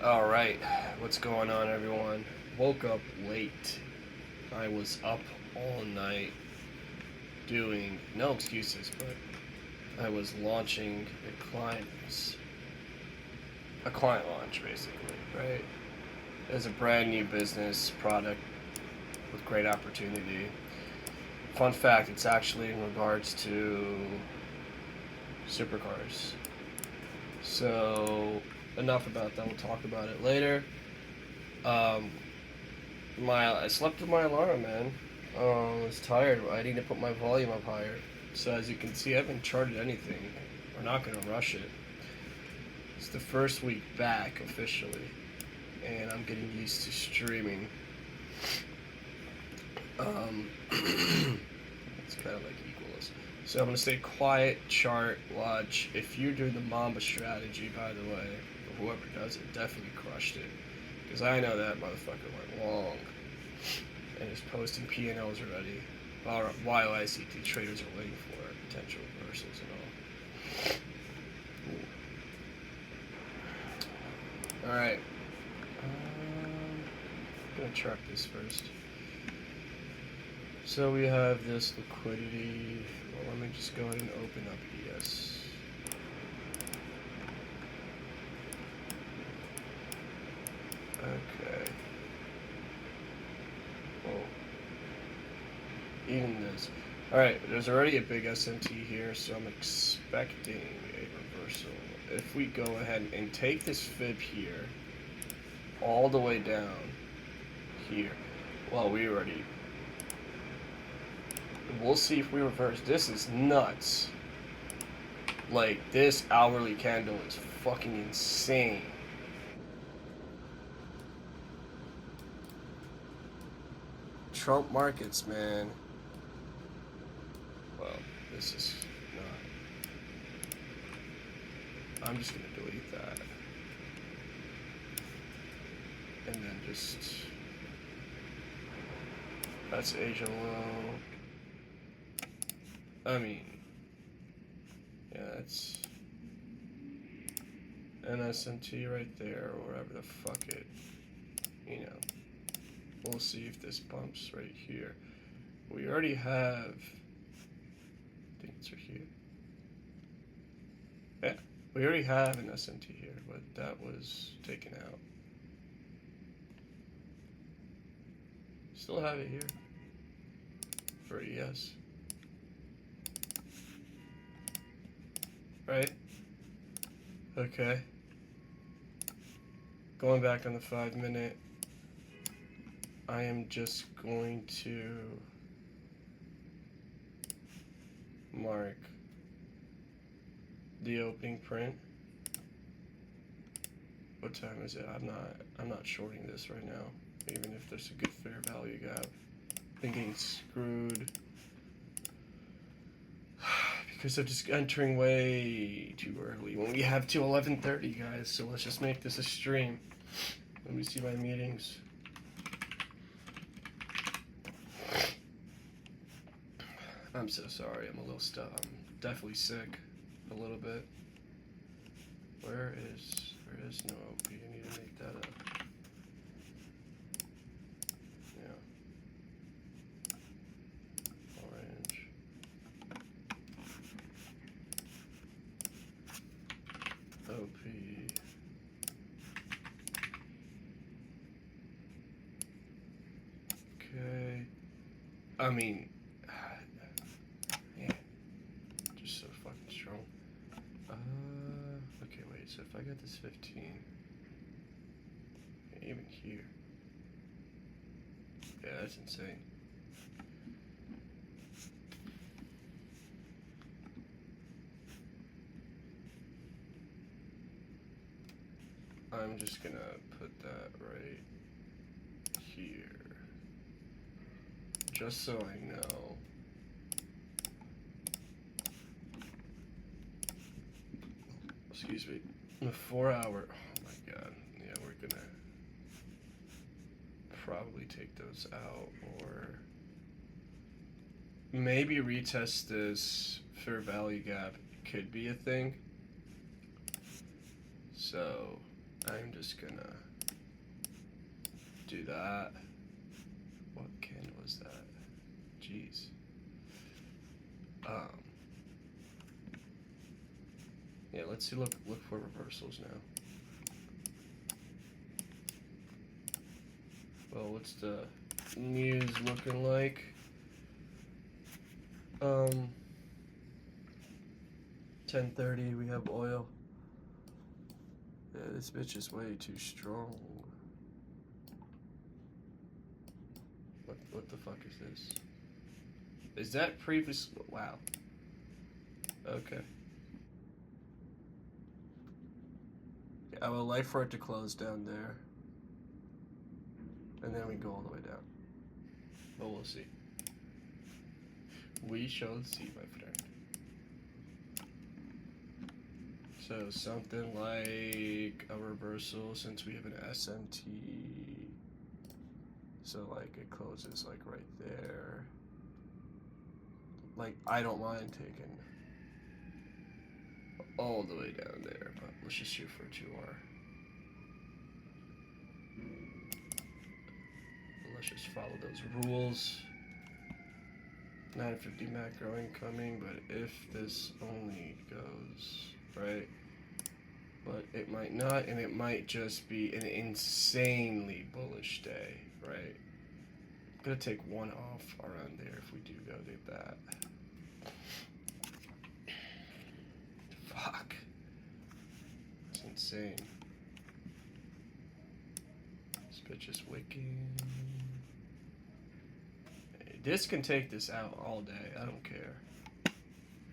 Alright, what's going on, everyone? Woke up late. I was up all night doing, no excuses, but I was launching a client launch basically, right? It's a brand new business product with great opportunity. Fun fact, it's actually in regards to supercars. So, enough about that, we'll talk about it later. Um, I slept with my alarm, man. I was tired. I need to put my volume up higher. So as you can see, I haven't charted anything. We're not gonna rush it. It's the first week back officially, and I'm getting used to streaming. It's kind of like equals. So I'm gonna stay quiet, chart, watch. If you're doing the Mamba strategy, by the way, or whoever does it, definitely crushed it. Because I know that motherfucker went long and is posting P&Ls already, while ICT traders are waiting for potential reversals and all. Alright. I'm going to chart this first. So we have this liquidity. Well, let me just go ahead and open up ES. Okay. Well, even this. Alright, there's already a big SMT here, so I'm expecting a reversal. If we go ahead and take this fib here, all the way down here, well, we'll see if we reverse. This is nuts. Like, this hourly candle is fucking insane. Trump markets, man. Well, this is not. I'm just gonna delete that. And then just. That's Asia low. I mean. Yeah, that's. An SMT right there, or whatever the fuck it. You know. We'll see if this bumps right here. We already have. I think it's right here. Yeah, we already have an SMT here, but that was taken out. Still have it here for ES. Right? Okay. Going back on the 5-minute. I am just going to mark the opening print. What time is it? I'm not shorting this right now, even if there's a good fair value gap. I'm getting screwed because I'm just entering way too early when we have to 11:30, guys. So let's just make this a stream. Let me see my meetings. I'm so sorry. I'm a little stuck. I'm definitely sick, a little bit. There is no OP. I need to make that up. Yeah. Orange. OP. Okay. I mean, yeah, just so fucking strong. Okay, wait. So if I got this 15, even here, yeah, that's insane. I'm just gonna put that right here, just so I know. Excuse me. The 4-hour. Oh my god. Yeah, we're gonna probably take those out, or maybe retest this fair value gap. Could be a thing. So I'm just gonna do that. What candle is that? Jeez. Yeah, let's see. Look for reversals now. Well, what's the news looking like? 10:30. We have oil. Yeah, this bitch is way too strong. What the fuck is this? Is that previous? Wow. Okay. Yeah, I would like for it to close down there. And then we go all the way down. But we'll see. We shall see, my friend. So something like a reversal since we have an SMT. So like it closes like right there. Like I don't mind taking all the way down there, but let's just shoot for 2R. Let's just follow those rules. 950 macro incoming, but if this only goes right, but it might not, and it might just be an insanely bullish day, right? I'm gonna take one off around there if we do go get that. Fuck. It's insane. This bitch is wicking. This can take this out all day. I don't care.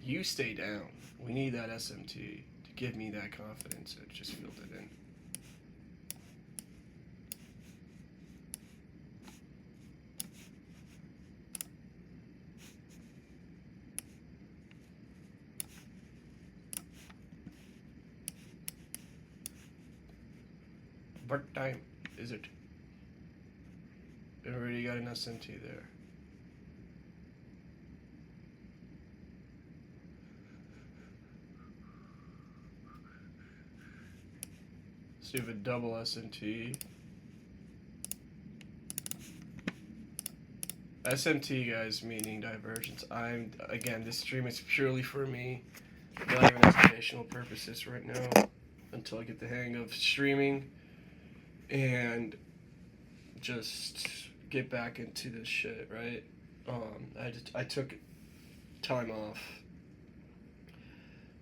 You stay down. We need that SMT to give me that confidence. It just filled it in. What time is it? We already got an SMT there. So you have a double SMT. SMT, guys, meaning divergence. Again, this stream is purely for me, not even educational purposes right now, until I get the hang of streaming and just get back into this shit, right? I took time off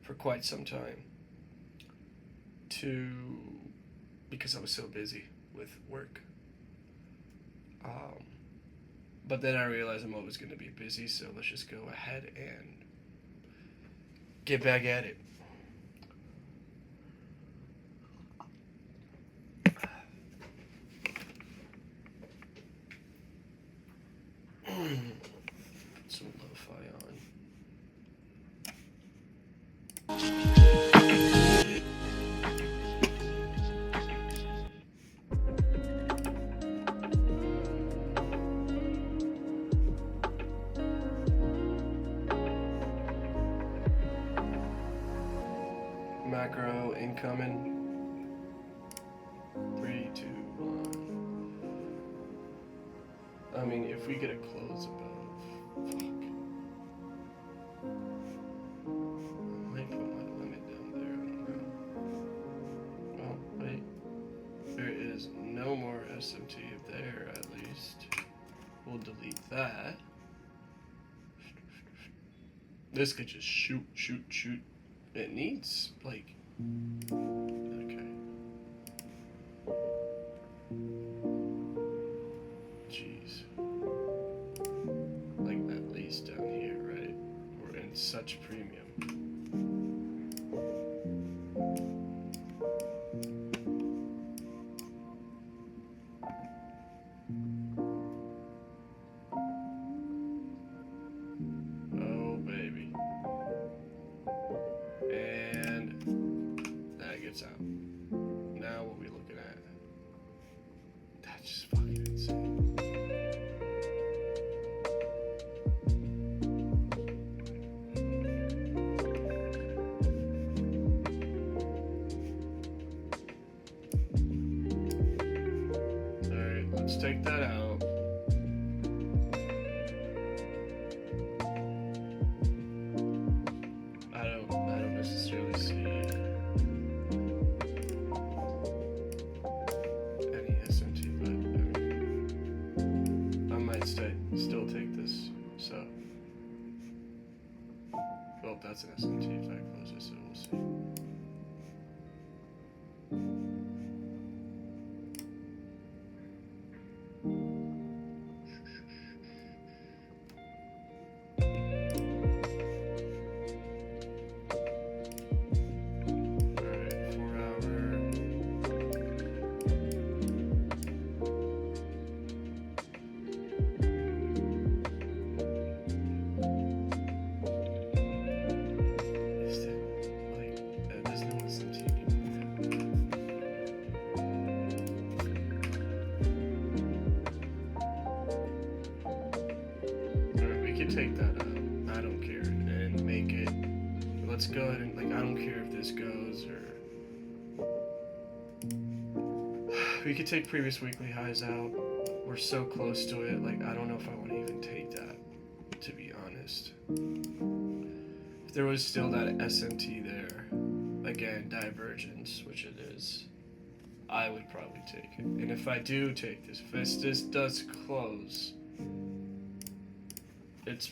for quite some time because I was so busy with work. But then I realized I'm always going to be busy, so let's just go ahead and get back at it. Some lo-fi on. Macro incoming. 3, 2, 1. I mean, if we get a close above, fuck. I might put my limit down there. I don't know. Oh, wait. There is no more SMT there, at least. We'll delete that. This could just shoot. It needs, like, okay. Jeez. Like, at least down here, right? We're in such premium. Oh, baby. And that gets out. Now what are we looking at? That's just fucking insane. default, that's an SMT if I close this, so we'll see. Take that out. I don't care, and make it. Let's go ahead and I don't care if this goes or. We could take previous weekly highs out. We're so close to it. I don't know if I want to even take that, to be honest. If there was still that SMT there, again, divergence, which it is, I would probably take it. And if I do take this, if this does close, it's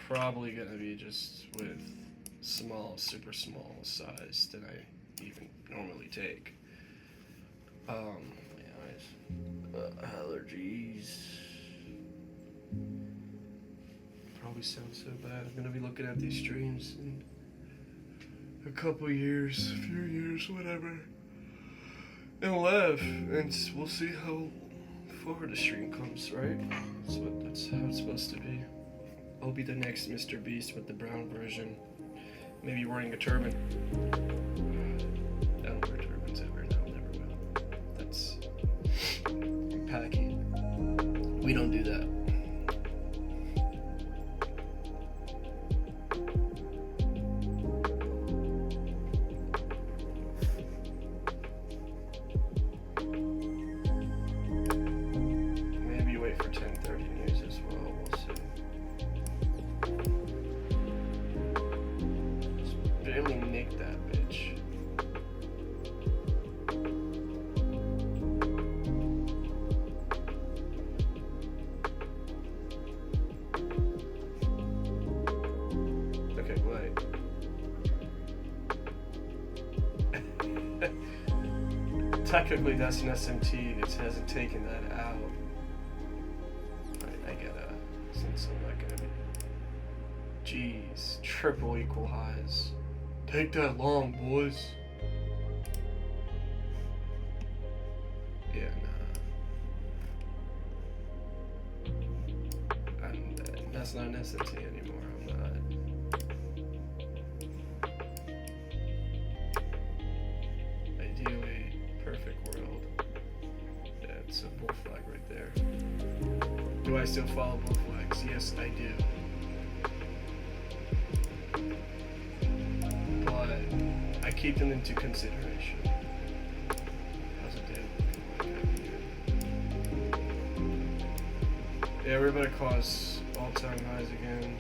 probably going to be just with super small size than I even normally take. Anyways, allergies. Probably sounds so bad. I'm going to be looking at these streams in a couple years, a few years, whatever. And laugh, and we'll see how far the stream comes, right? That's how it's supposed to be. I'll be the next Mr. Beast with the brown version. Maybe wearing a turban. I don't wear turbans ever, no, never will. That's packing. We don't do that. Maybe wait for 10:30 news as well, we'll see. Barely nick that bitch. Okay, wait. Technically, that's an SMT. It hasn't taken that out. I gotta, since I'm not gonna be. Jeez, triple equal highs. Take that long, boys. Yeah, nah. That's not an SMT anymore. I'm not. Ideally, perfect world. Yeah, it's a bull flag right there. Do I still follow bull flags? Yes, I do. I keep them into consideration. How's it do? Yeah, we're about to cause all-time highs again.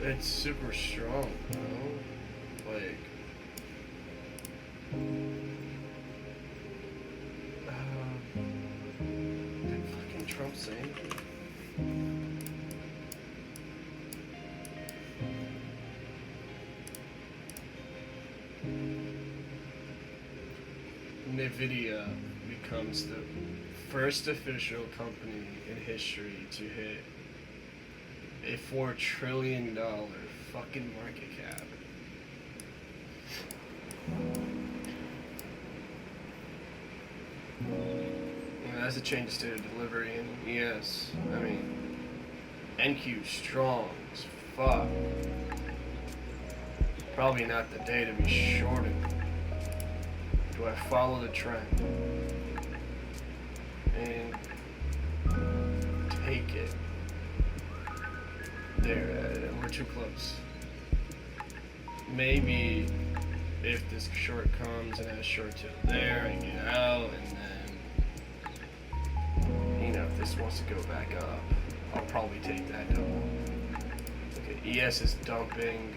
It's super strong, bro. Did fucking Trump say anything? NVIDIA becomes the first official company in history to hit a $4 trillion fucking market cap. That's a change of state of delivery, and yes, I mean, NQ strong as fuck. Probably not the day to be shorted. Do I follow the trend and take it? There, we're too close. Maybe if this short comes and has short till there, I get out, and then, you know, if this wants to go back up, I'll probably take that double. Okay, ES is dumping.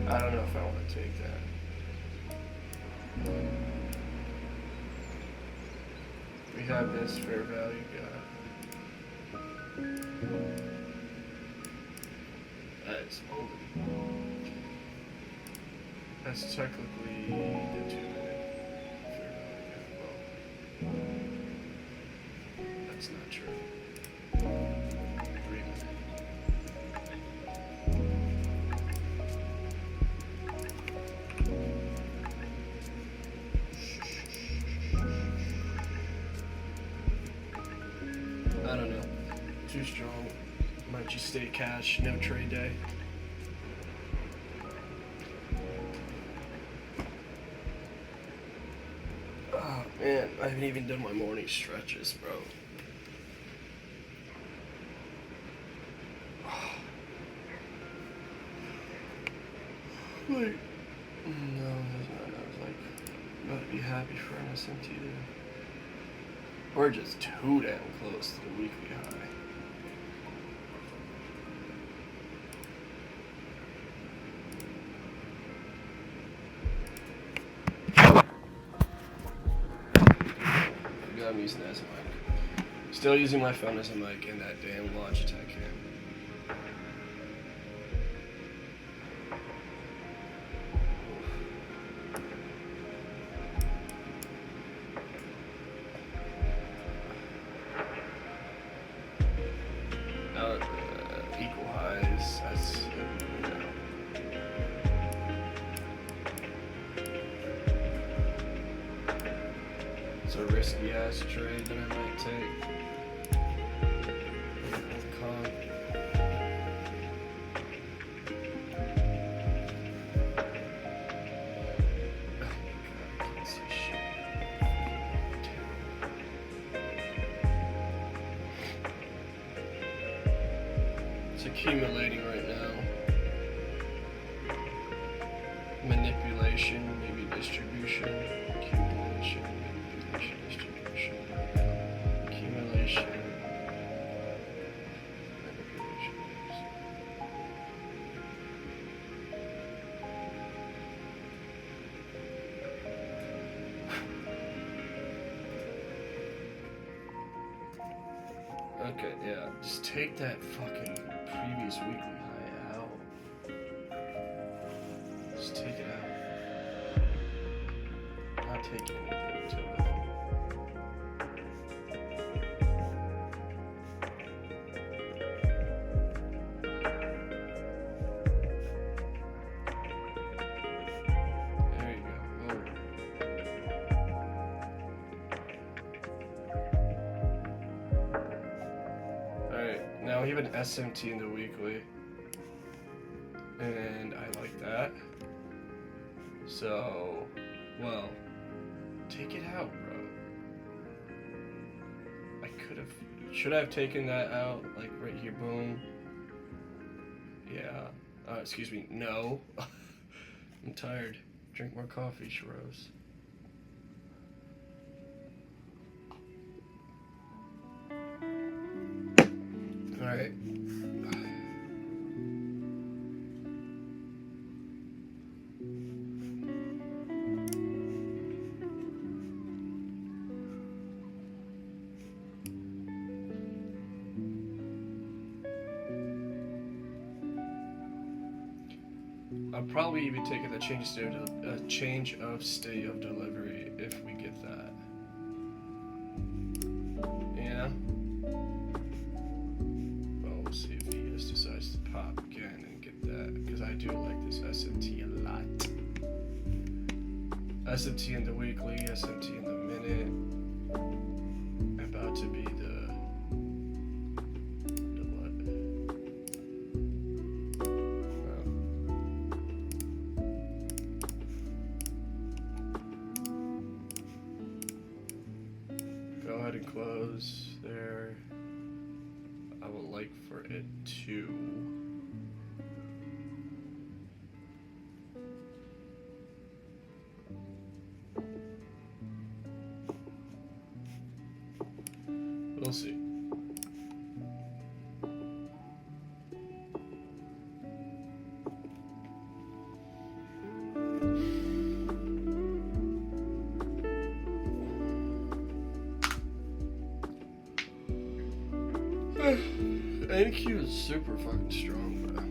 I don't know if I want to take that. We have this fair value guy. That's holding. That's technically the 2-minute fair value guy. Well, that's not true. 3-minute. I don't know. Too strong. Might just stay cash, no trade day. Oh man, I haven't even done my morning stretches, bro. Wait. No, that's not. I was like, about to be happy for an SMT there. We're just too damn close to the weekly high. I'm using that as a mic. Still using my phone as a mic and that damn Logitech cam. Equal highs. That's it's a risky ass trade that I might take. Con. Oh my god, I can't see shit. It's accumulating right now. Manipulation, maybe distribution. Accumulation, manipulation, distribution. Accumulation. Manipulation. Okay, yeah. Just take that fucking previous weekly high out. Just take it out. Not taking anything to it. There you go. Whoa. Alright, now we have an SMT in the weekly. And I like that. So, well, take it out, bro. I should I have taken that out, like right here, boom. Yeah, excuse me, no. I'm tired. Drink more coffee, Shiros. Alright. I'll probably even take a change of state of delivery if we get that. Yeah. Well, we'll see if ES decides to pop again and get that, because I do like this SMT a lot. SMT in the weekly, SMT in the minute. About to be the what? goes there. I would like for it to we'll see. NQ is super fucking strong, bro.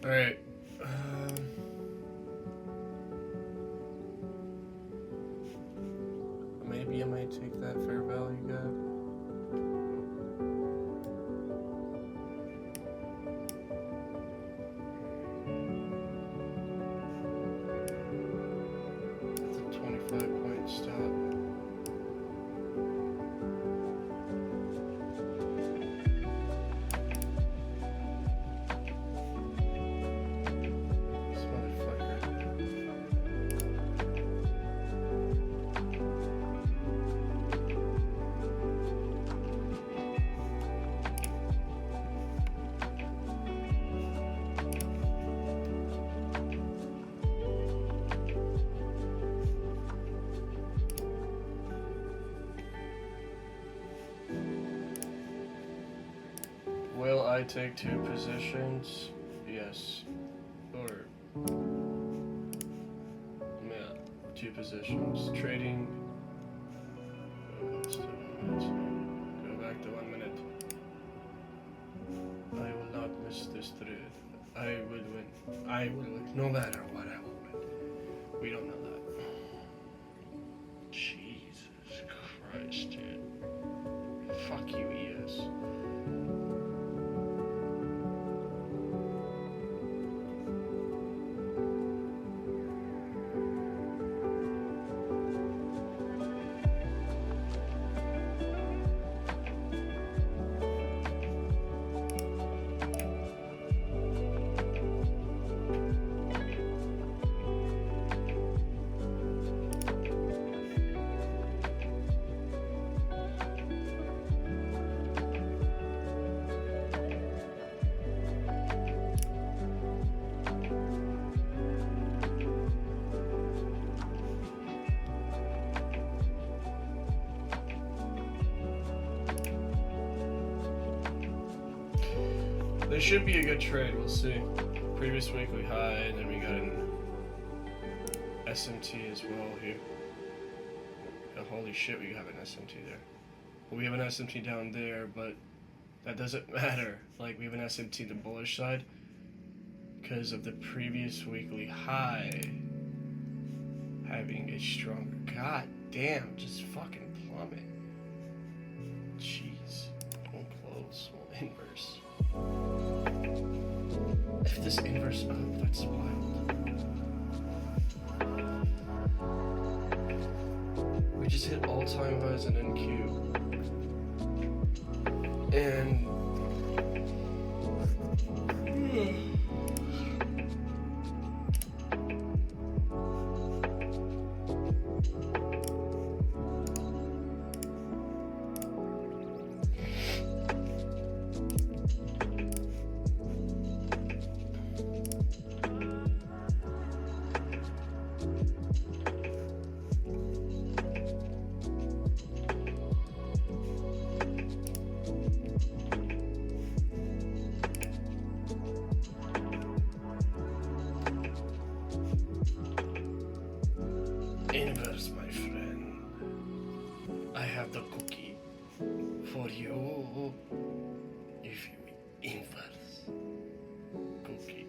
All right. Maybe I might take that fair value gap. That's a 25-point stop. Will I take two positions? Yes. Or yeah, two positions. Trading. Let's do 1 minute. Go back to 1 minute. I will not miss this trade. I will win. I will win. No matter what, I will win. We don't know that. Jesus Christ, dude. Fuck you, ES. This should be a good trade, we'll see. Previous weekly high, and then we got an SMT as well here. Oh, holy shit, we have an SMT there. Well, we have an SMT down there, but that doesn't matter. Like, we have an SMT in the bullish side because of the previous weekly high having a stronger. God damn, just fucking plummet. Jeez. We'll close, we'll inverse. If this inverse, oh, that's wild. We just hit all-time highs in NQ. And audio. If you inverse cookie.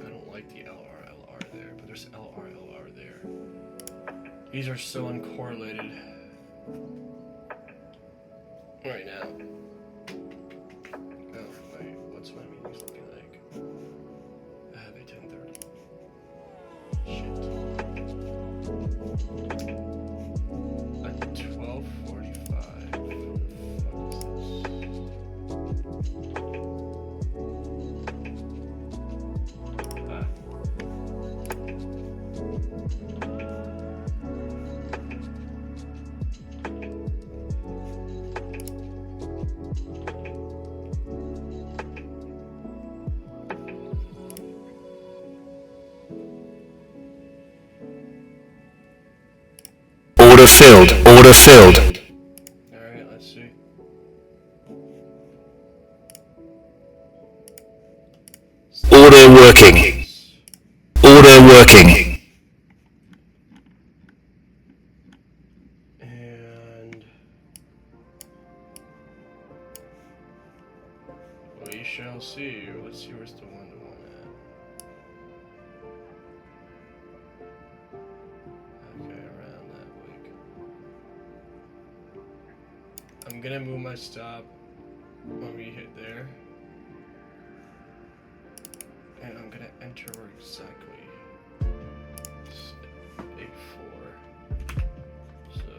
I don't like the LR there, but there's LR there. These are so uncorrelated right now. Oh wait, what's my meetings looking like? I have a 10:30. Shit. At 12:45. Order filled. Order filled. Alright, let's see. Order working. Order working. And we shall see. Let's see where's the 1-to-1 at. Okay, around that week. I'm gonna move my stop when we hit there. And I'm gonna enter exactly A4. So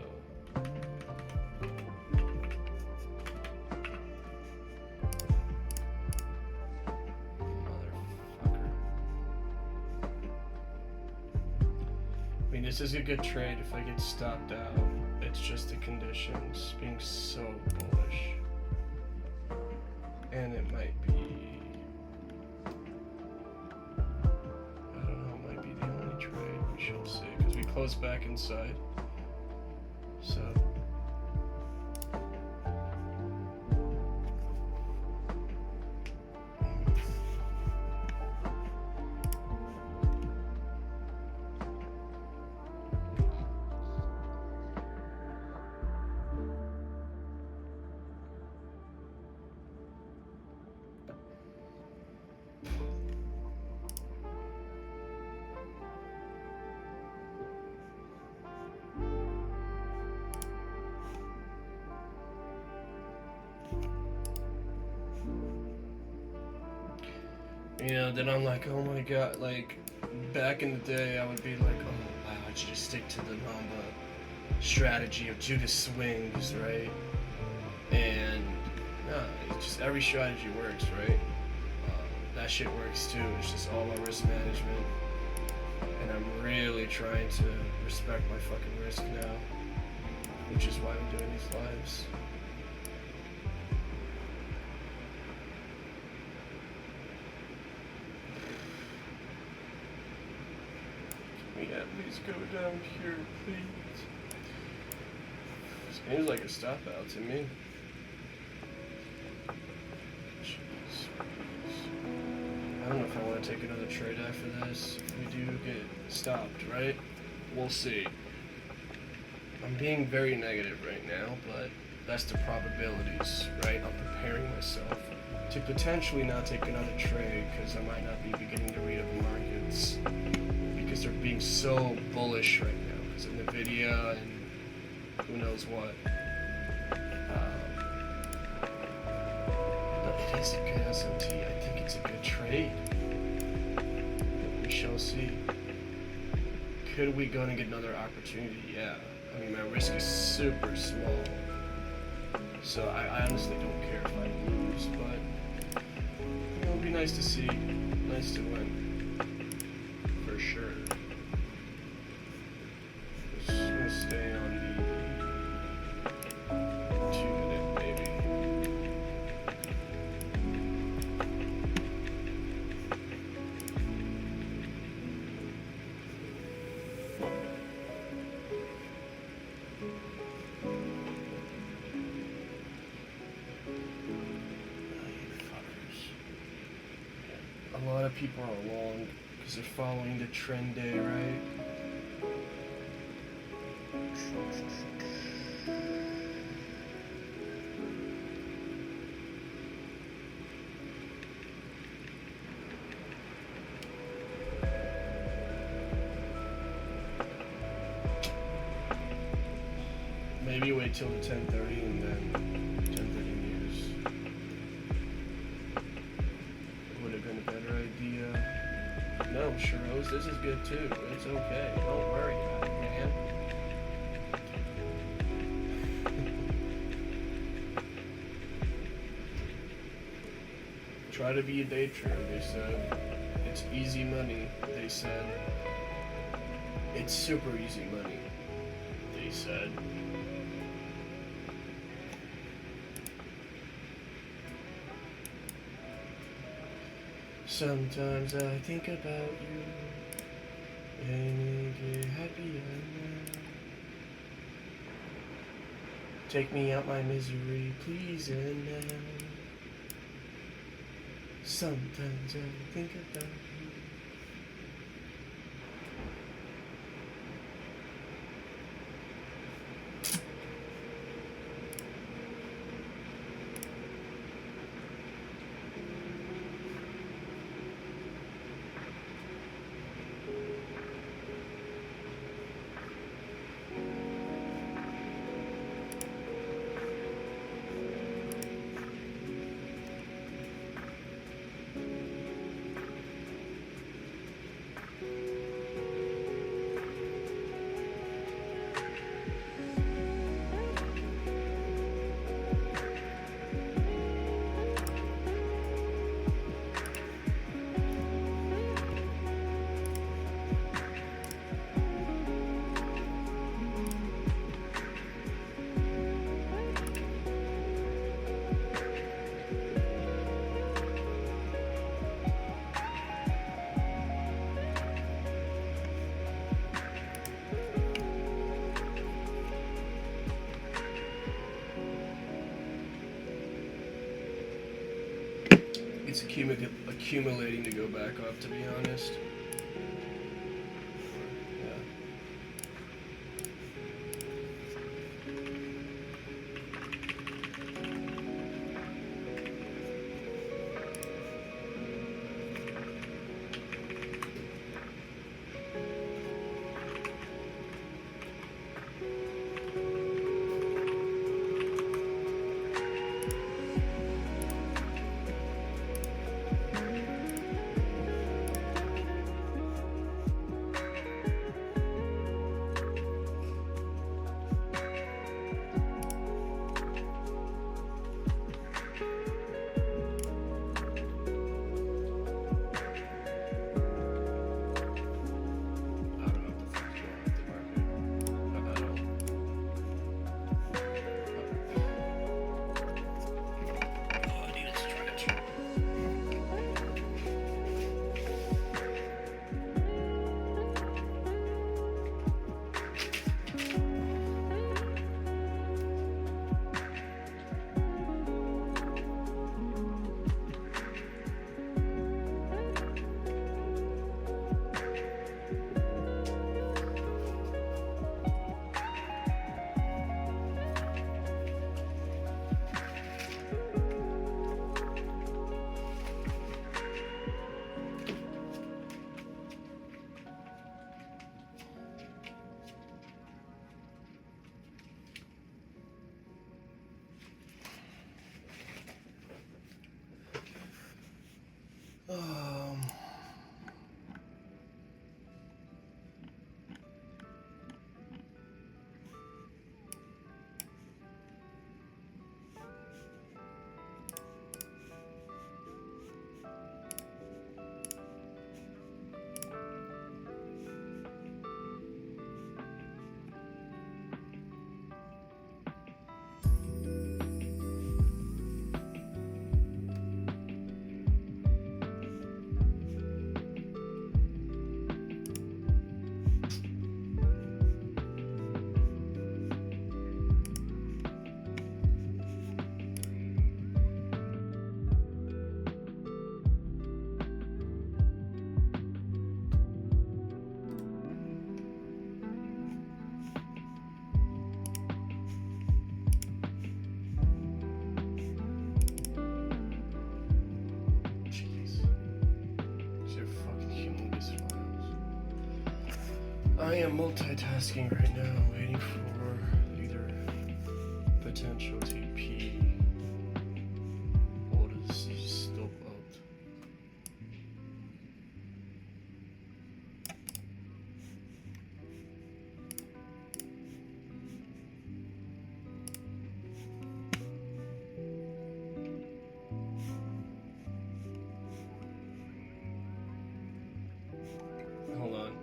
motherfucker. I mean, this is a good trade if I get stopped out. It's just the conditions being so bullish. And it might be, I don't know, it might be the only trade. We shall see. Because we close back inside. So. You know, then I'm like, oh my god, like, back in the day, I would be like, oh wow, I should just stick to the Mamba strategy of do the swings, right? And, no, it's just every strategy works, right? That shit works too, it's just all about risk management. And I'm really trying to respect my fucking risk now, which is why I'm doing these lives. At least go down here, please. Seems like a stop out to me. Jeez. I don't know if I want to take another trade after this. If we do get stopped, right? We'll see. I'm being very negative right now, but that's the probabilities, right? I'm preparing myself to potentially not take another trade because I might not be beginning to read up the markets. Because they're being so bullish right now. Because of Nvidia and who knows what. But it is a good SMT. I think it's a good trade. We shall see. Could we go and get another opportunity? Yeah. I mean, my risk is super small. So I honestly don't care if I lose, but it would be nice to see. Nice to win. For sure. Just gonna stay on the 2-minute, maybe. A lot of people are long because they're following the trend day, right? maybe wait till the 10:30 and then 10:30 news. Would have been a better idea. No, Shiro's, this is good too. It's okay. Don't worry about it, man. Try to be a day trader, they said. It's easy money, they said. It's super easy money, they said. Sometimes I think about you and I get happy I know. Take me out my misery, please and now. Sometimes I think about you. It's accumulating to go back up, to be honest. Yeah. Um, I am multitasking right now, waiting for either Potential TP. What is this still out? Hold on.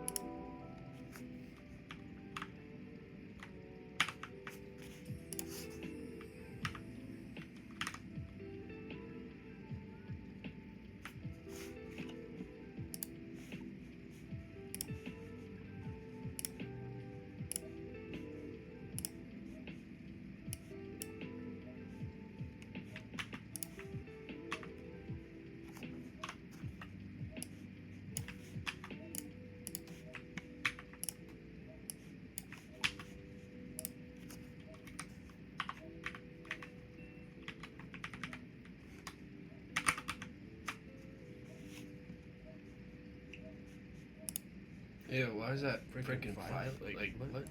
Ew, why is that freaking violet? Like what?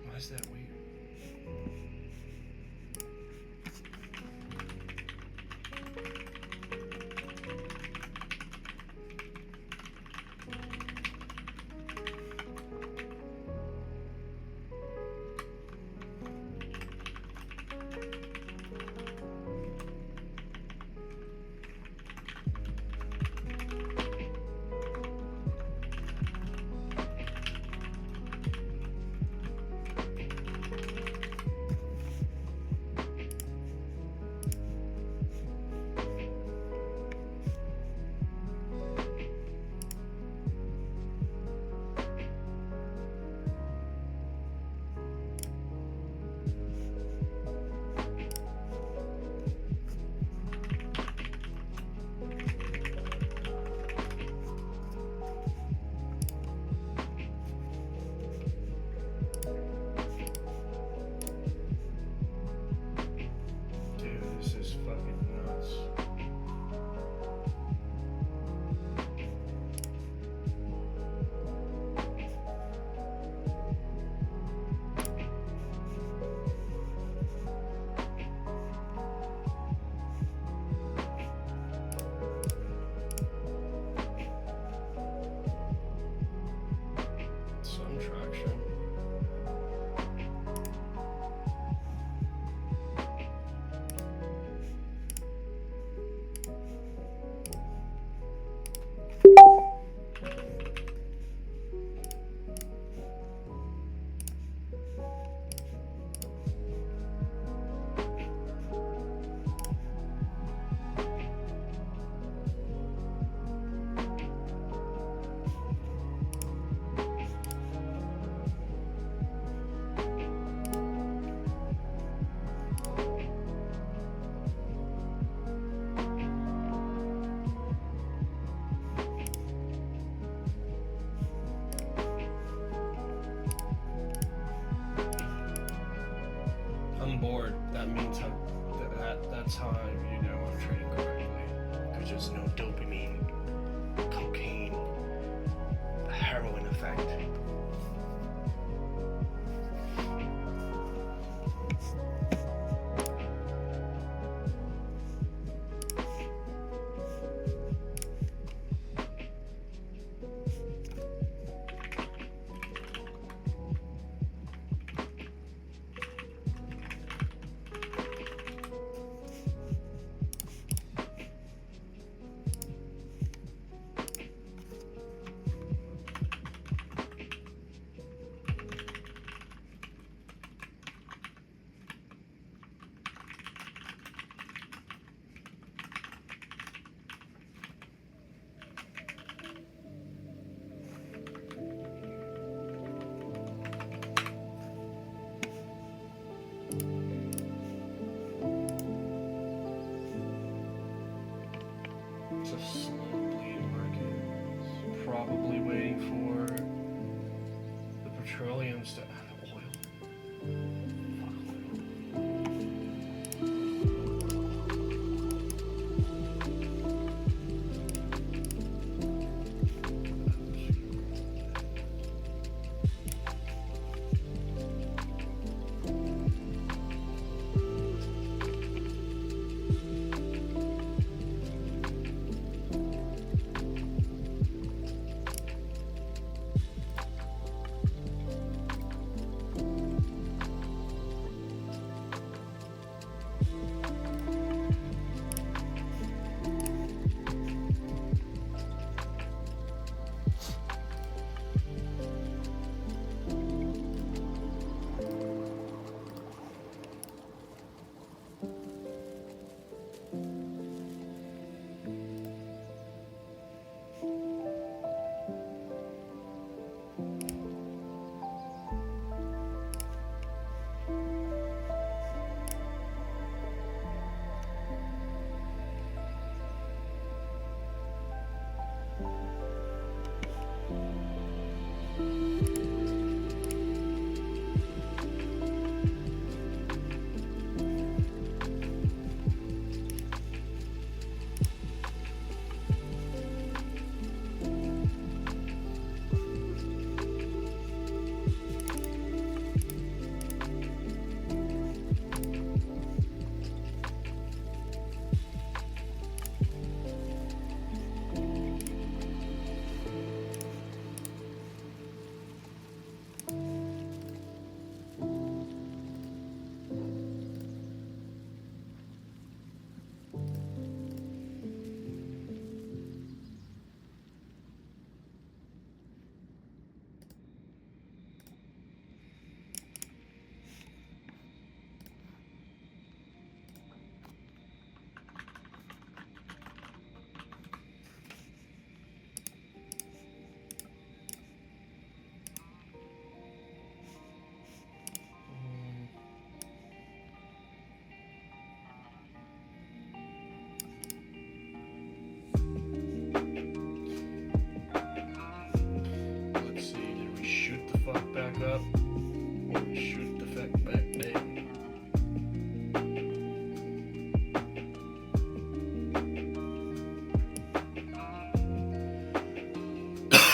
Why is that weird? This is fucking nuts. Some traction. I'm bored. That means that's how you know I'm trading correctly. Because there's no dopamine, cocaine, heroin effect. back up. We'll shoot the effect back down.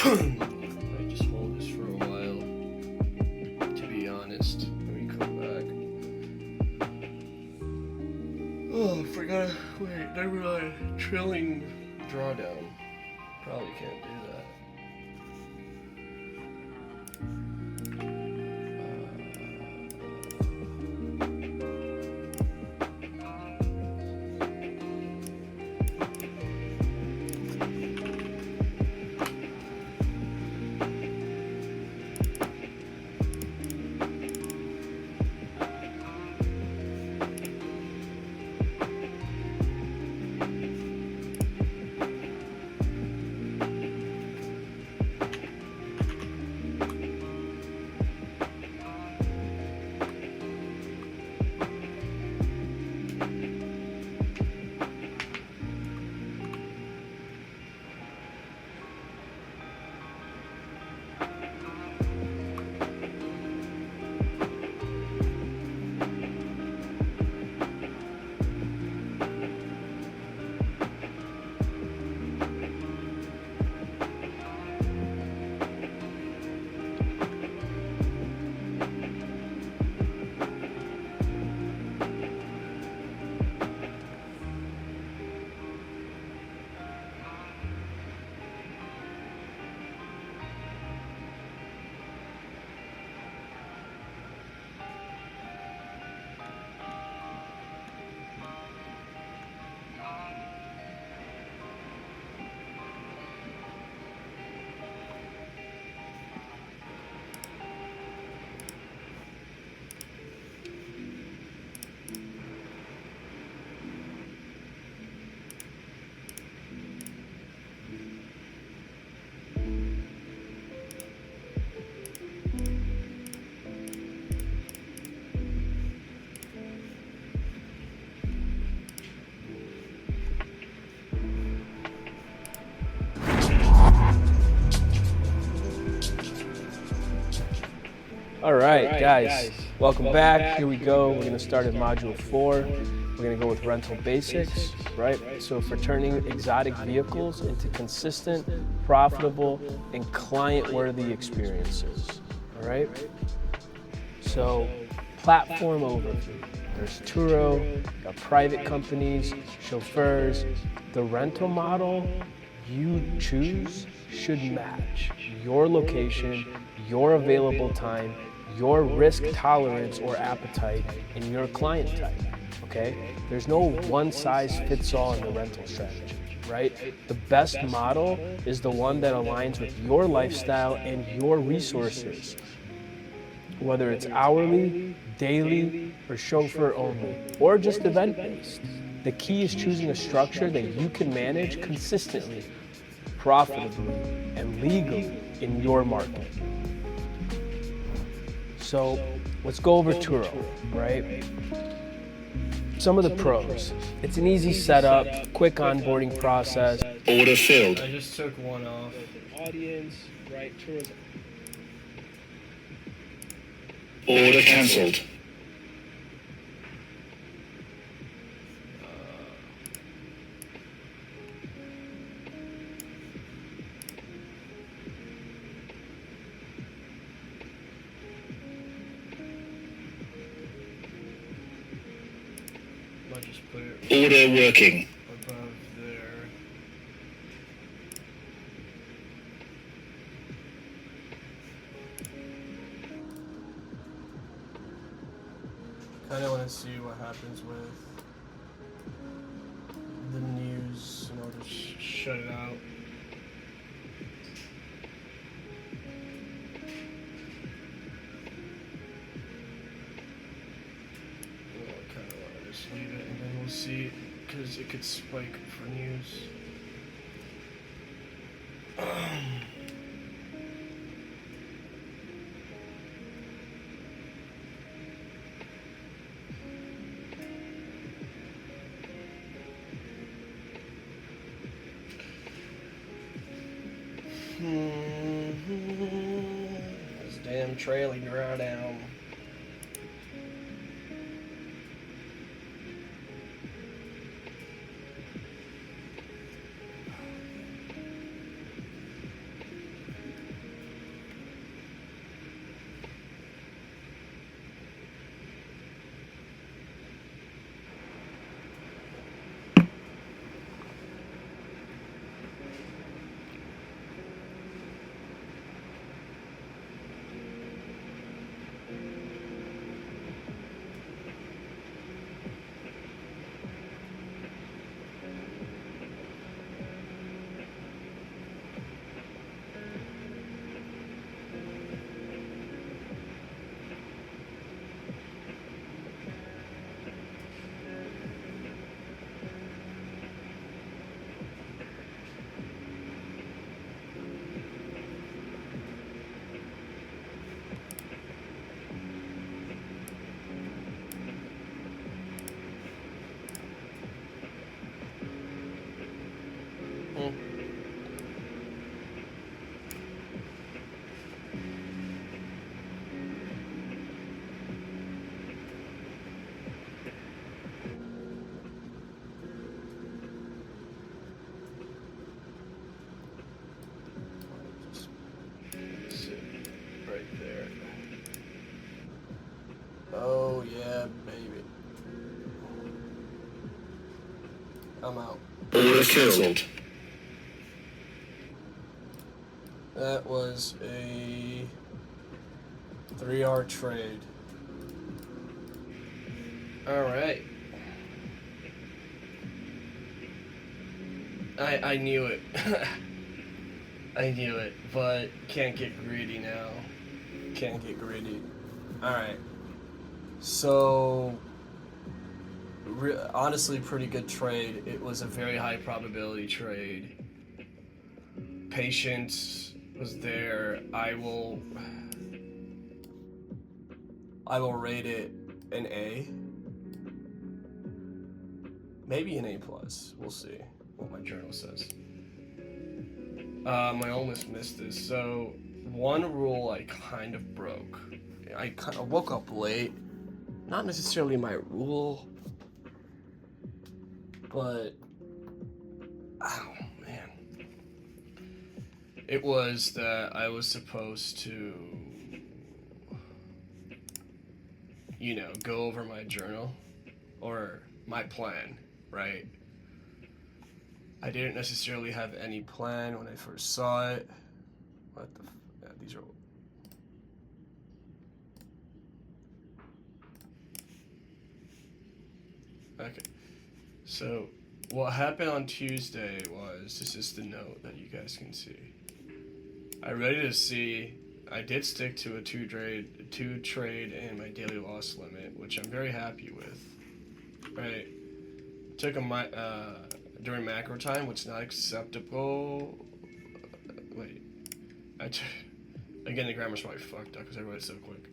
Might just hold this for a while, to be honest, when we come back. Oh, I forgot. Wait, never mind. Trilling drawdown. Probably can't do that. All right, guys, welcome back. Here we go. We're going to start at module 4. We're going to go with rental basics, right? So for turning exotic vehicles into consistent, profitable, and client-worthy experiences, all right? So platform overview. There's Turo, got private companies, chauffeurs. The rental model you choose should match your location, your available time, your risk tolerance or appetite, and your client type, okay? There's no one size fits all in the rental strategy, right? The best model is the one that aligns with your lifestyle and your resources, whether it's hourly, daily, or chauffeur only, or just event-based. The key is choosing a structure that you can manage consistently, profitably, and legally in your market. So let's go over Turo, right? Some of the pros. It's an easy setup, quick onboarding process. Order filled. I just took one off. Audience, right? Turo's Order cancelled. I'll just put it Order working. above there. Kind of want to see what happens with the news, and I'll just shut it out. I kind of want to just leave it, and then we'll see, because it could spike for news. This damn trailing drawdown. Right there. Oh yeah, baby. I'm out. Order cancelled. That was a 3R trade. Alright. I knew it. I knew it, but can't get greedy now. Can't get greedy. Alright. So, honestly, pretty good trade. It was a very high probability trade. Patience was there. I will rate it an A. Maybe an A+. We'll see what my journal says. I almost missed this. So, one rule I kind of broke. I kind of woke up late. Not necessarily my rule, but oh man. It was that I was supposed to, go over my journal or my plan, right? I didn't necessarily have any plan when I first saw it. What the yeah, these are okay. So what happened on Tuesday was, this is the note that you guys can see. I ready to see. I did stick to a two trade and my daily loss limit, which I'm very happy with. Right. Took a during macro time, which is not acceptable. Wait. Again, the grammar's probably fucked up because I wrote it so quick.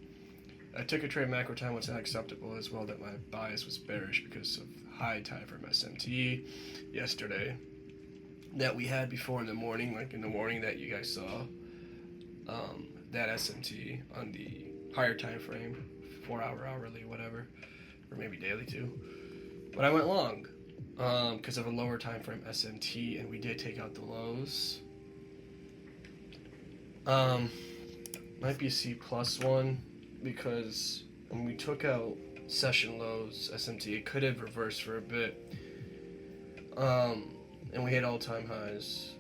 I took a trade macro time, which is not acceptable as well, that my bias was bearish because of high time from SMT yesterday that we had before in the morning, like in the morning that you guys saw. That SMT on the higher time frame, 4 hour, hourly, whatever, or maybe daily too. But I went long because of a lower time frame SMT, and we did take out the lows. Might be a C+ one because when we took out session lows SMT, it could have reversed for a bit. And we hit all-time highs.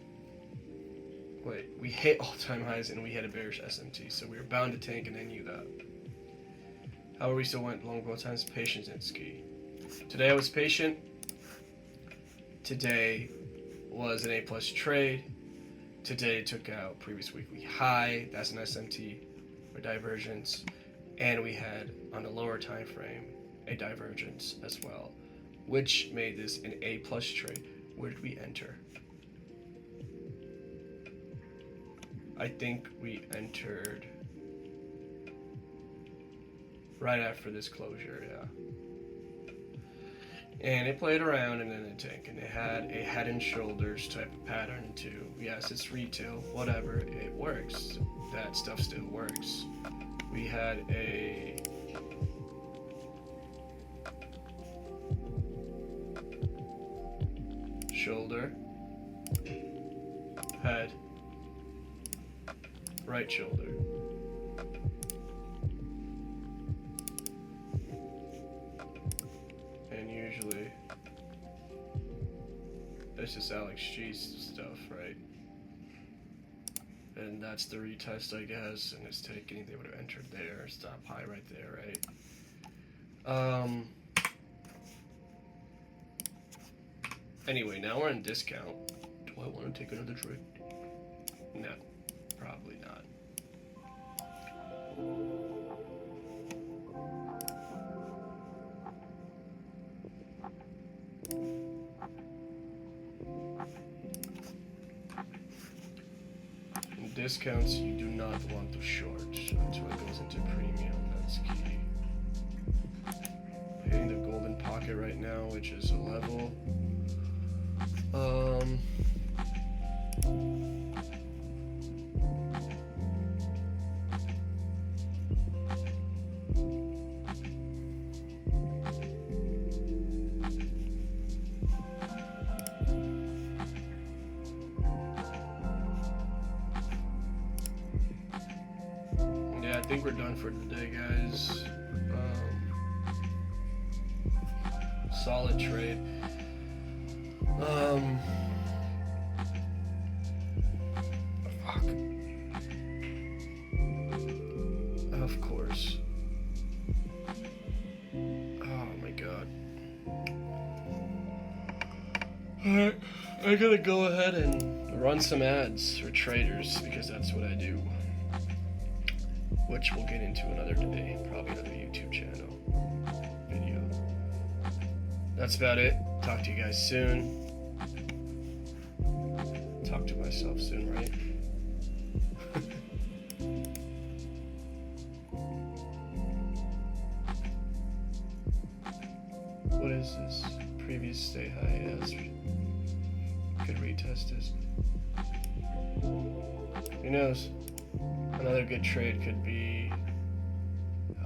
Wait, we hit all-time highs and we had a bearish SMT, so we were bound to tank, and I knew that. However, we still went long both times. Patience and ski. Today I was patient. Today was an A+ trade. Today took out previous weekly high. That's an SMT or divergence, and we had on the lower time frame a divergence as well, which made this an A+ trade. Where did we enter? I think we entered right after this closure, yeah. And it played around and then it tanked, and it had a head and shoulders type of pattern too. Yes, it's retail, whatever, it works. That stuff still works. we had a shoulder, head, right shoulder. And usually, that's just Alex G's stuff, right? And that's the retest, I guess, and it's taking, they would have entered there, stop high right there, right? Anyway, now we're in discount. Do I want to take another trade? No, probably not. In discounts, you do not want to short until it goes into premium. That's key. Hitting the golden pocket right now, which is a level. Yeah, I think we're done for today, guys. Solid trade. Fuck. Of course. Oh my god. Alright, I gotta go ahead and run some ads for traders because that's what I do. Which we'll get into another day, probably another YouTube channel video. That's about it. Talk to you guys soon. Talk to myself soon, right? What is this? Previous stay high as could retest this. Who knows? Another good trade could be.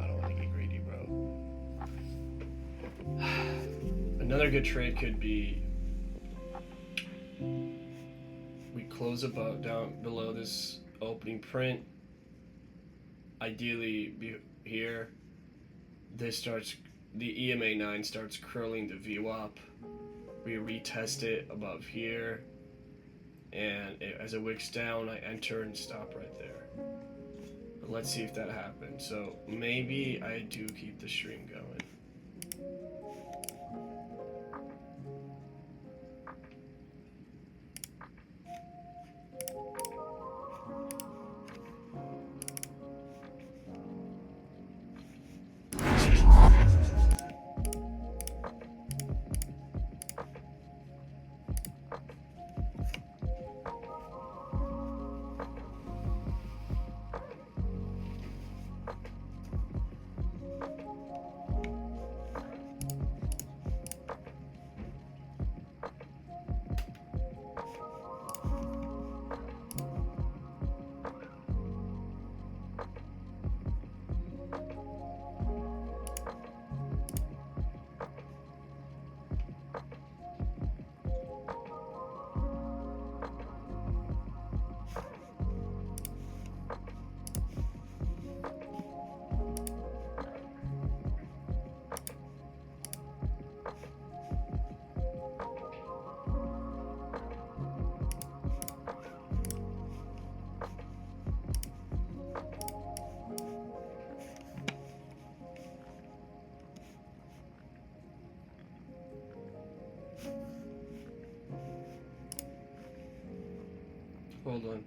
I don't want to get greedy, bro. Another good trade could be. We close about down below this opening print. Ideally, be here. This starts. The EMA 9 starts curling the VWAP. We retest it above here, and as it wicks down, I enter and stop right there. But let's see if that happens. So maybe I do keep the stream going. Hold on.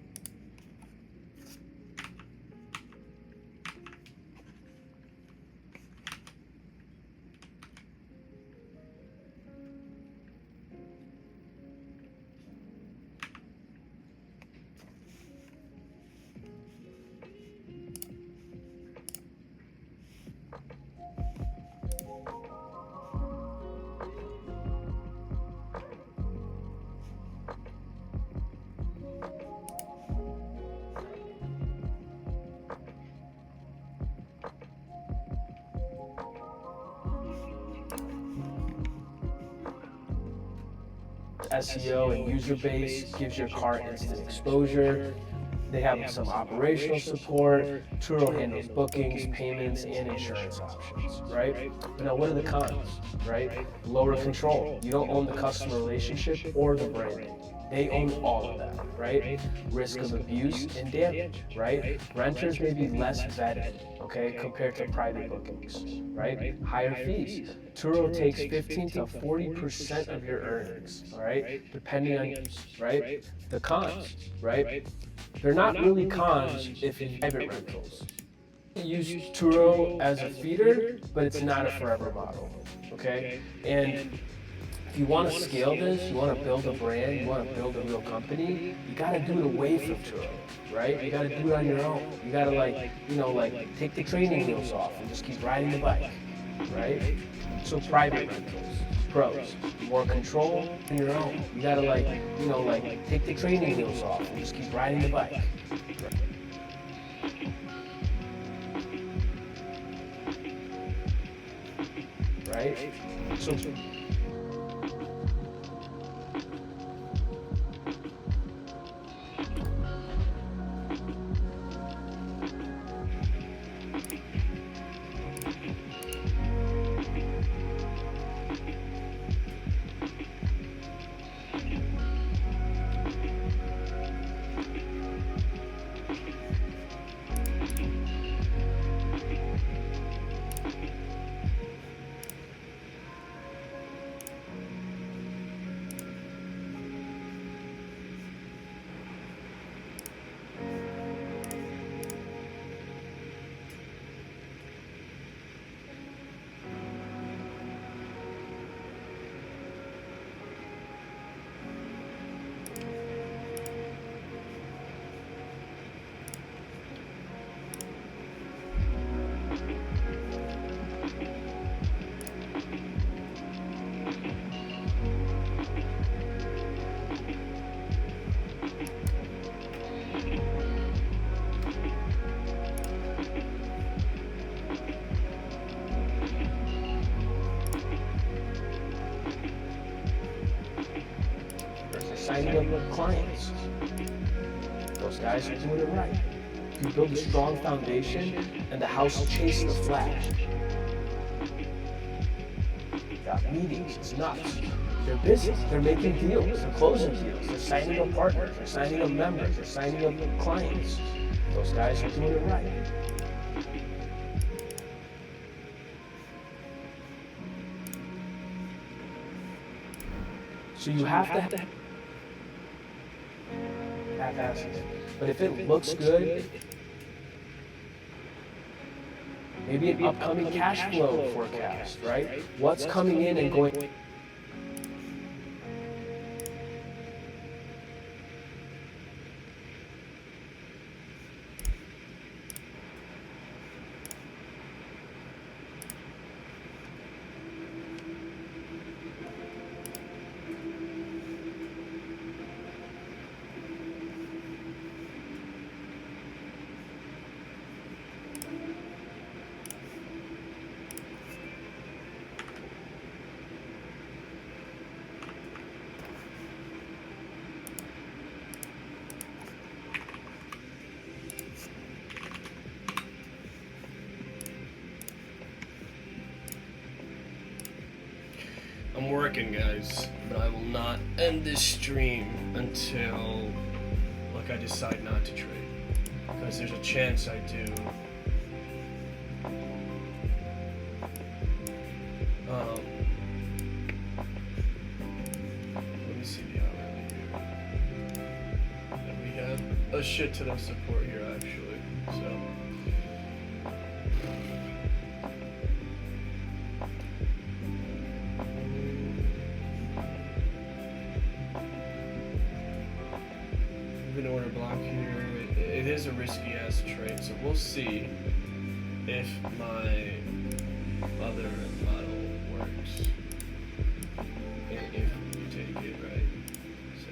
SEO and user base, gives your car instant exposure. They have some operational support. Turo handles bookings, payments, and insurance options, right? Now, what are the cons, right? Lower control. You don't own the customer relationship or the branding. They own all of that, right? Risk of abuse and damage, right? Renters may be less vetted, okay, compared to private bookings, right? Higher fees. Turo takes 15 to 40% of your earnings, all right, depending on, right? The cons, right? They're not really cons if you private rentals. Use Turo as a feeder, but it's not a forever model, okay? And if you want to scale this, you want to build a brand, you want to build a real company, you got to do it away from Turo, right? You got to do it on your own. You got to take the training wheels off and just keep riding the bike, right? So private rentals, pros, more control on your own. You got to take the training wheels off and just keep riding the bike. Right? So signing up clients. Those guys are doing it right. You build a strong foundation and the house chases the flash. Got meetings, it's nuts. They're busy, they're making deals, they're closing deals, they're signing up partners, they're signing up members, they're signing up clients. Those guys are doing it right. So you have to have assets. But if it looks good, maybe an upcoming cash flow forecast, right? What's coming in and going. I'm working, guys, but I will not end this stream until, I decide not to trade. Because there's a chance I do. Let me see the hourly here. And we have a shit ton of support here, actually. So. Order block here. It is a risky ass trade, so we'll see if my other model works. If you take it, right? So.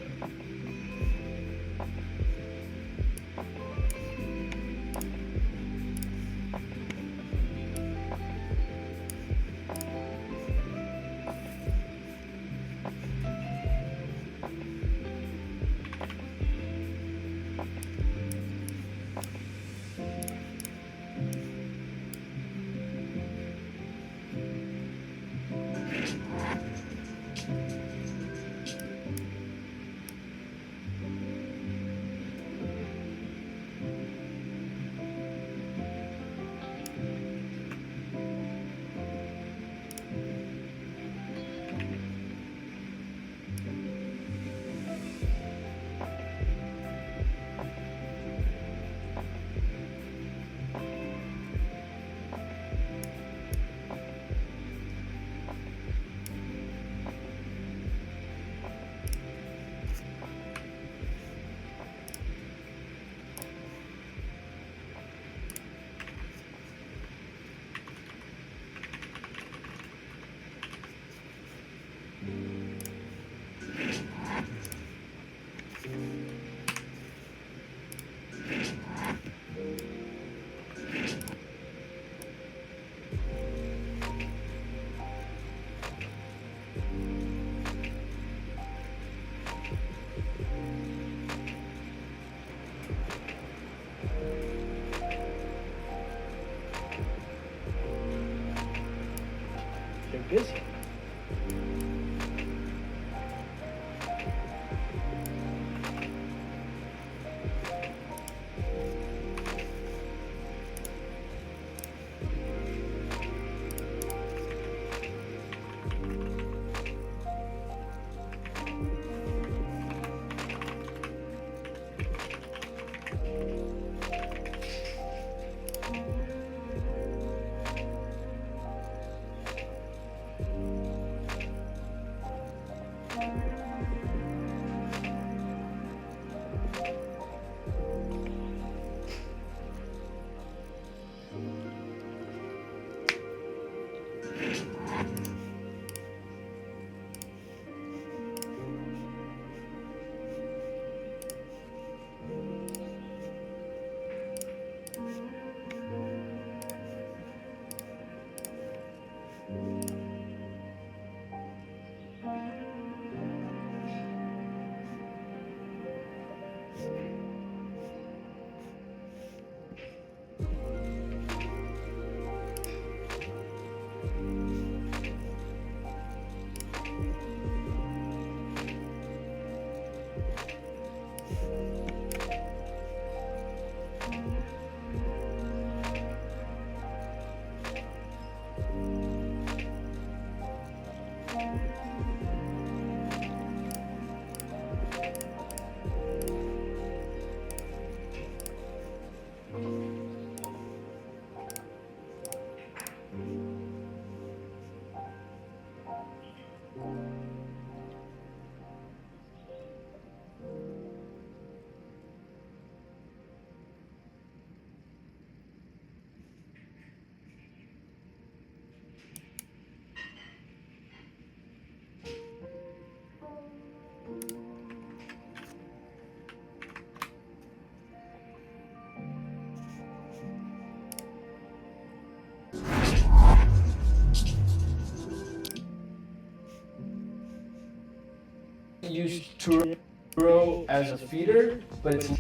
use Turo as a feeder, but it's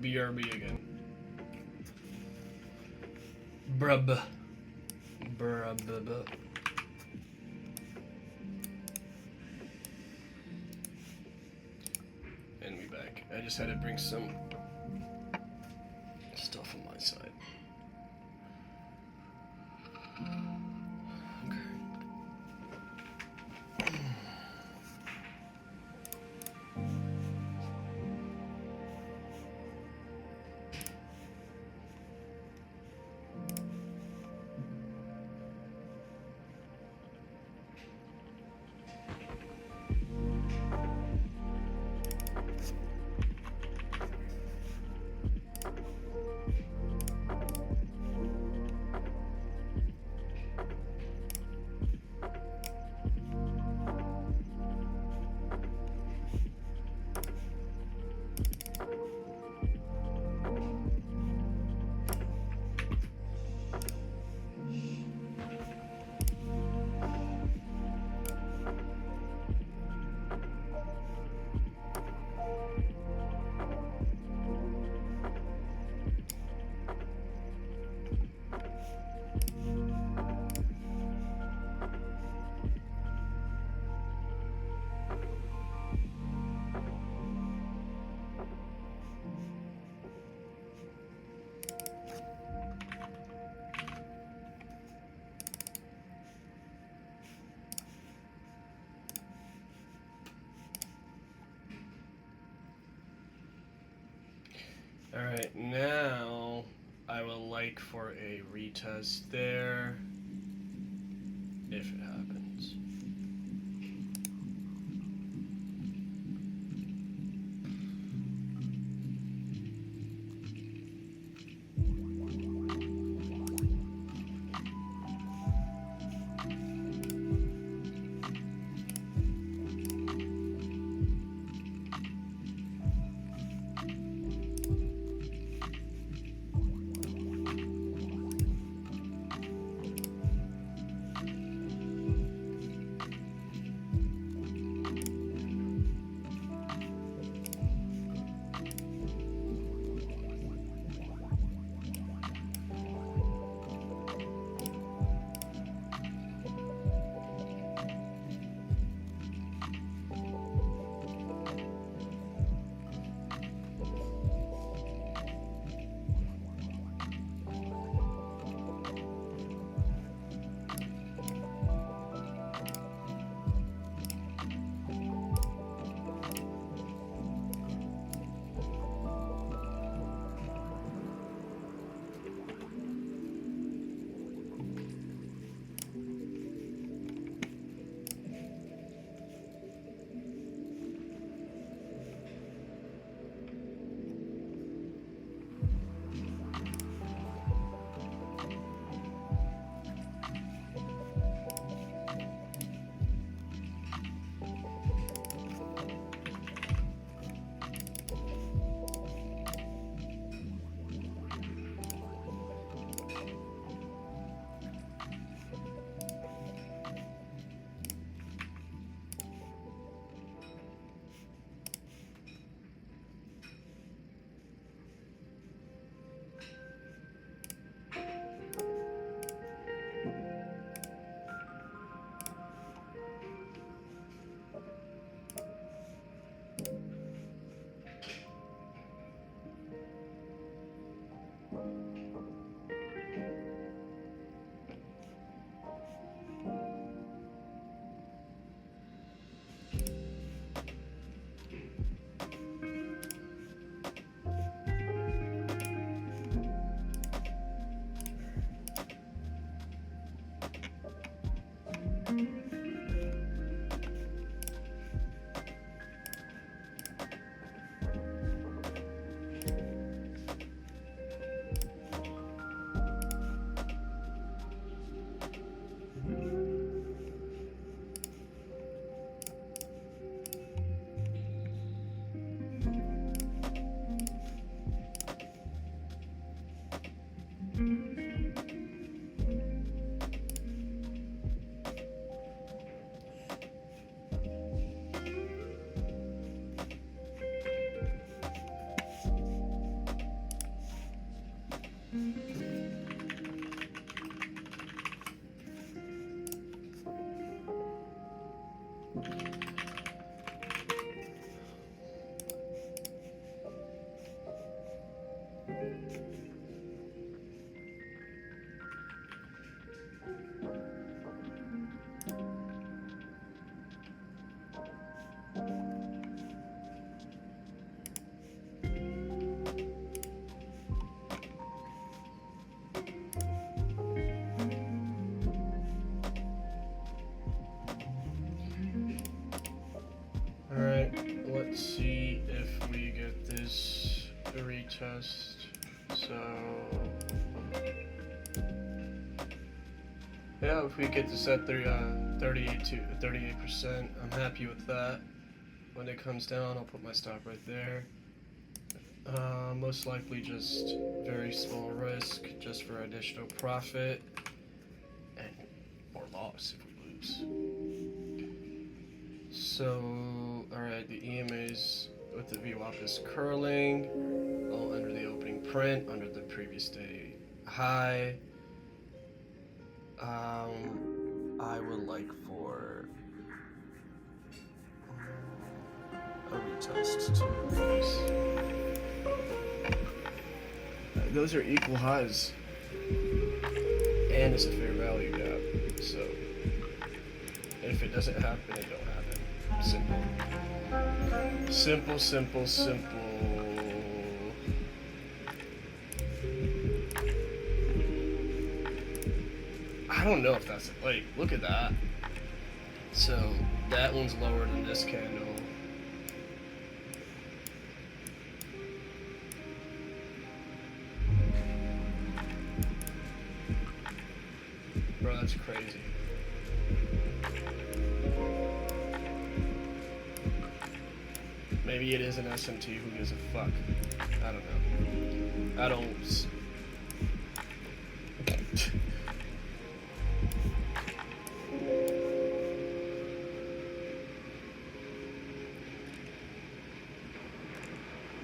BRB again. Brub. Brub. And we back. I just had to bring some stuff on my side. Okay. Alright, now I would like for a retest there, if it happens. Alright, let's see if we get this retest. So, yeah, if we get this at 38%, I'm happy with that. When it comes down, I'll put my stop right there. Most likely just very small risk, just for additional profit, and or loss if we lose. So, alright, the EMAs with the VWAP is curling, all under the opening print, under the previous day high. I would like for a retest to these. Those are equal highs, and it's a fair value gap, so if it doesn't happen, it don't happen. Simple. Simple, simple, simple. I don't know if that's it. Like, look at that. So, that one's lower than this candle. Bro, that's crazy. Maybe it is an SMT, who gives a fuck? I don't know. I don't...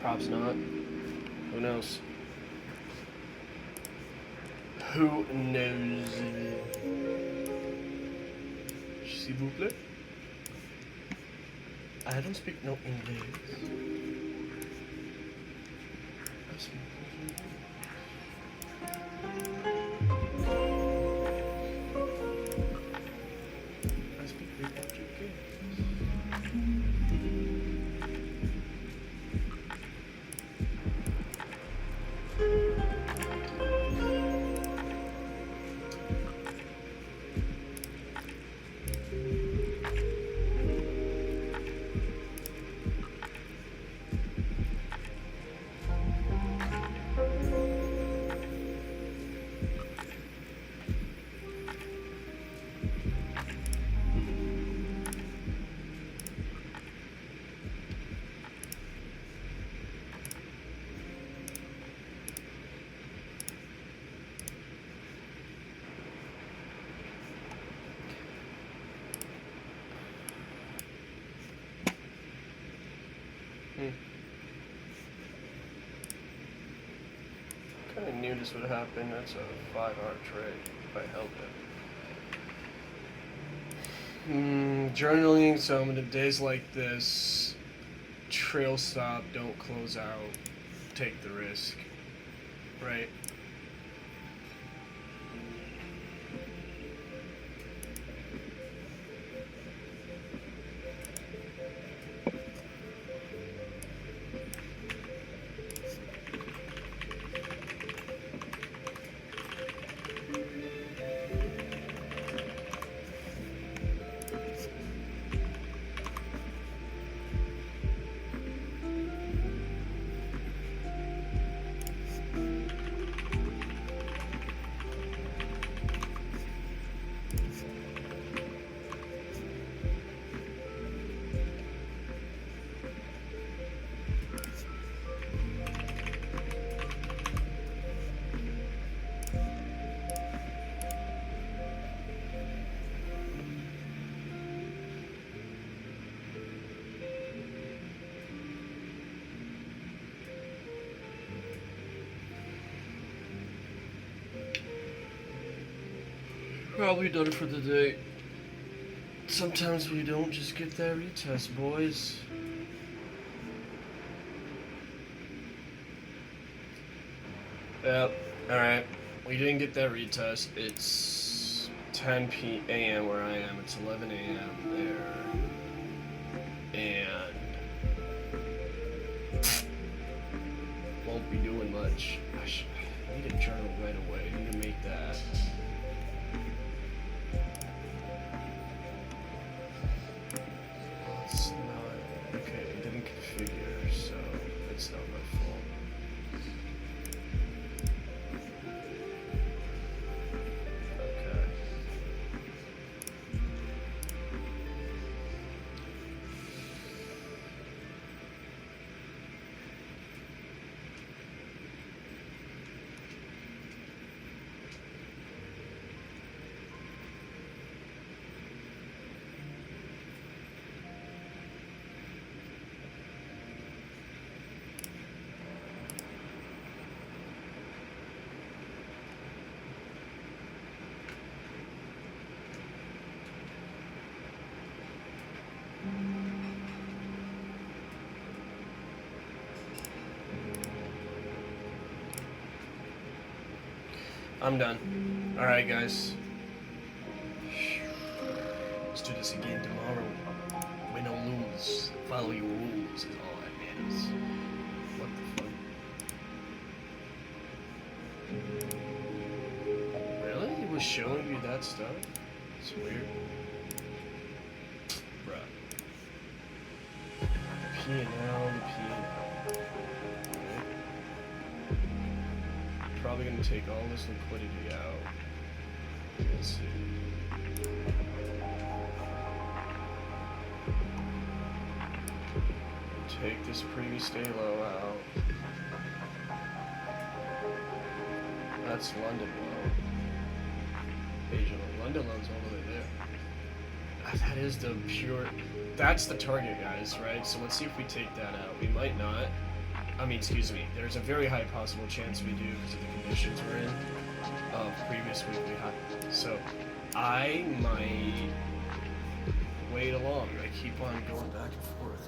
Probs not. Who knows? Who knows? S'il vous plaît? I don't speak no English. I speak English. I speak Portuguese. Kinda knew this would happen. That's a 5-hour trade if I held it. Journaling, so on the days like this, trail stop, don't close out, take the risk, right? Probably done for the day. Sometimes we don't just get that retest, boys. Yep. Alright. We didn't get that retest. It's 10 a.m. where I am. It's 11 a.m. there. And won't be doing much. I need a journal right away. I need to make that. It's not. Okay, it didn't configure, so it's not my fault. Okay. I'm done. Alright, guys. Let's do this again tomorrow. Win or lose. Follow your rules is all that matters. What the fuck? Really? It was showing you that stuff? It's weird. Bruh. The P&L, the P&L. Probably gonna take all this liquidity out. Let's see. Take this previous stay low out. That's London low. Asia low. London lows all the way there. That is the pure. That's the target, guys, right? So let's see if we take that out. We might not. I mean, excuse me. There's a very high possible chance we do because of the conditions we're in. Previous week we had. So I might wait along. I keep on going back and forth.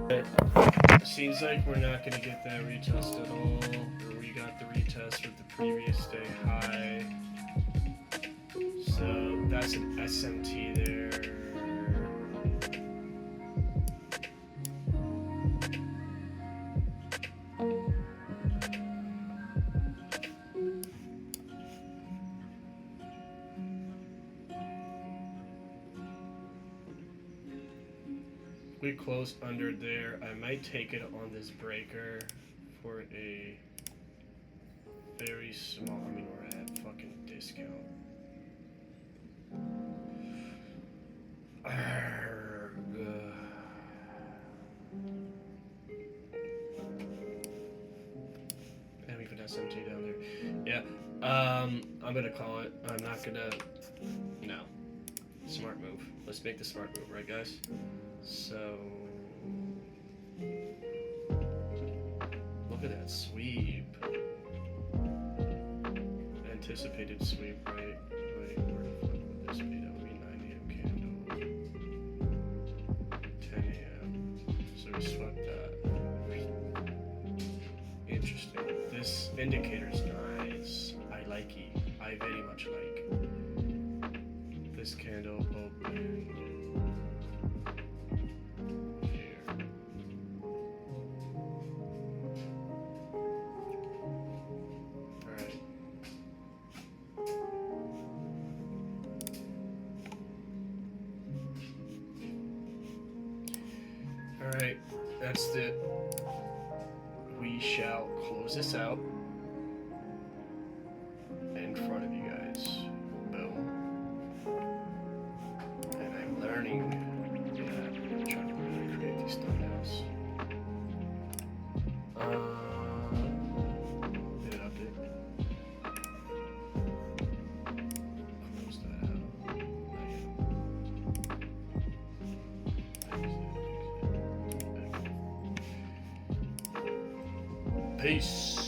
It seems like we're not gonna get that retest at all. We got the retest with the previous day high. So that's an SMT there. We close under there. I might take it on this breaker for a very small. I mean, we're at fucking discount. And we put SMT down there. Yeah. I'm gonna call it. I'm not gonna. No. Smart move. Let's make the smart move, right, guys? So, look at that sweep. Anticipated sweep, right? Wait, where the fuck would this be? That would be 9 a.m. candle. 10 a.m. So we swept that. Interesting. This indicator is nice. I like it. I very much like. This candle opened. Alright, that's it. We shall close this out in front of you guys. Boom. And I'm learning. Yeah, I'm trying to really create these thumbnails. Did it update? Close that out. Peace.